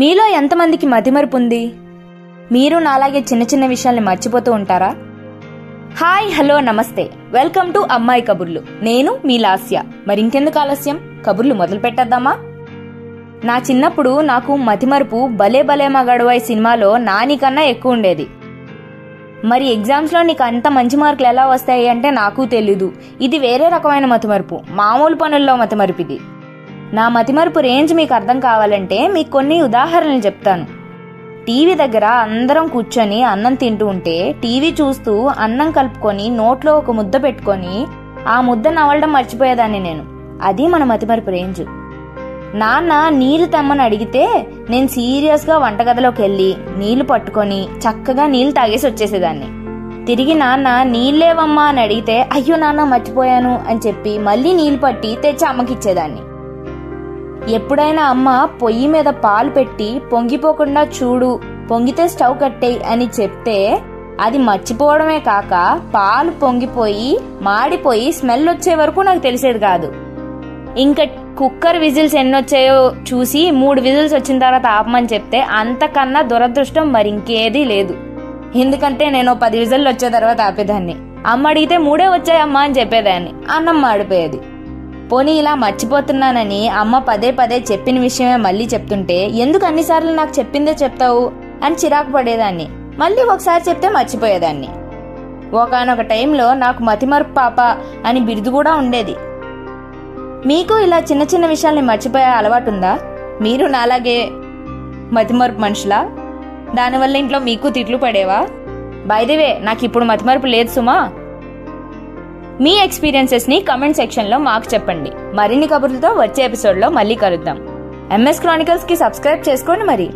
మీలో ఎంతమందికి మతిమరుపు ఉంది? మీరు నాలాగే చిన్న చిన్న విషయాల్ని మర్చిపోతూ ఉంటారా? హాయ్, హలో, నమస్తే, వెల్కమ్ టు అమ్మాయి కబుర్లు. నేను మీ లాస్య. మరింకెందుకు ఆలస్యం, కబుర్లు మొదలు పెట్టేద్దామా? నా చిన్నప్పుడు నాకు మతిమరుపు భలే భలే మగాడువాయి సినిమాలో నాని కన్నా ఎక్కువ ఉండేది. మరి ఎగ్జామ్స్ లో నీకు అంత మంచి మార్కులు ఎలా వస్తాయి అంటే నాకు తెలీదు. ఇది వేరే రకమైన మతిమరుపు, మామూలు పనుల్లో మతిమరుపు ఇది. నా మతిమరుపు రేంజ్ మీకు అర్థం కావాలంటే మీకు కొన్ని ఉదాహరణలు చెప్తాను. టీవీ దగ్గర అందరం కూర్చొని అన్నం తింటూ ఉంటే టీవీ చూస్తూ అన్నం కలుపుకొని నోట్లో ఒక ముద్ద పెట్టుకొని ఆ ముద్ద నవలడం మర్చిపోయేదాన్ని నేను. అది మన మతిమరుపు రేంజ్. నాన్న నీళ్లు తెమ్మని అడిగితే నేను సీరియస్ గా వంటగదిలోకి వెళ్ళి నీళ్లు పట్టుకొని చక్కగా నీళ్లు తాగేసి వచ్చేసేదాన్ని. తిరిగి నాన్న నీళ్ళేవమ్మా అని అడిగితే అయ్యో నాన్న మర్చిపోయాను అని చెప్పి మళ్ళీ నీళ్లు పట్టి తెచ్చి అమ్మకిచ్చేదాన్ని. ఎప్పుడైనా అమ్మ పొయ్యి మీద పాలు పెట్టి పొంగిపోకుండా చూడు, పొంగితే స్టవ్ కట్టేయి అని చెప్తే అది మర్చిపోవడమే కాక పాలు పొంగిపోయి మాడిపోయి స్మెల్ వచ్చే వరకు నాకు తెలిసేది కాదు. ఇంకా కుక్కర్ విజిల్స్ ఎన్నొచ్చాయో చూసి 3 విజిల్స్ వచ్చిన తర్వాత ఆపమని చెప్తే అంతకన్నా దురదృష్టం మరింకేదీ లేదు. ఎందుకంటే నేను 10 విజిల్లు వచ్చే తర్వాత ఆపేదాన్ని. అమ్మ అడిగితే 3 వచ్చాయమ్మా అని చెప్పేదాన్ని. అన్నం మాడిపోయేది. పోనీ ఇలా మర్చిపోతున్నానని అమ్మ పదే పదే చెప్పిన విషయమే మళ్ళీ చెప్తుంటే ఎందుకు అన్నిసార్లు నాకు చెప్పిందే చెప్తావు అని చిరాకు పడేదాన్ని. మళ్ళీ ఒకసారి చెప్తే మర్చిపోయేదాన్ని. ఒకానొక టైంలో నాకు మతిమరుపు పాప అని బిరుదు కూడా ఉండేది. మీకు ఇలా చిన్న చిన్న విషయాల్ని మర్చిపోయే అలవాటు ఉందా? మీరు నాలాగే మతిమరుపు మనుషులా? దానివల్ల ఇంట్లో మీకు తిట్లు పడేవా? బై ది వే, నాకు ఇప్పుడు మతిమరుపు లేదు సుమా. మీ ఎక్స్పీరియన్సెస్ ని కమెంట్ సెక్షన్ లో మాకు చెప్పండి. మరిన్ని కబుర్లతో వచ్చే ఎపిసోడ్ లో మళ్ళీ కలుద్దాం. MS Chronicles కి సబ్స్క్రైబ్ చేసుకోండి మరి.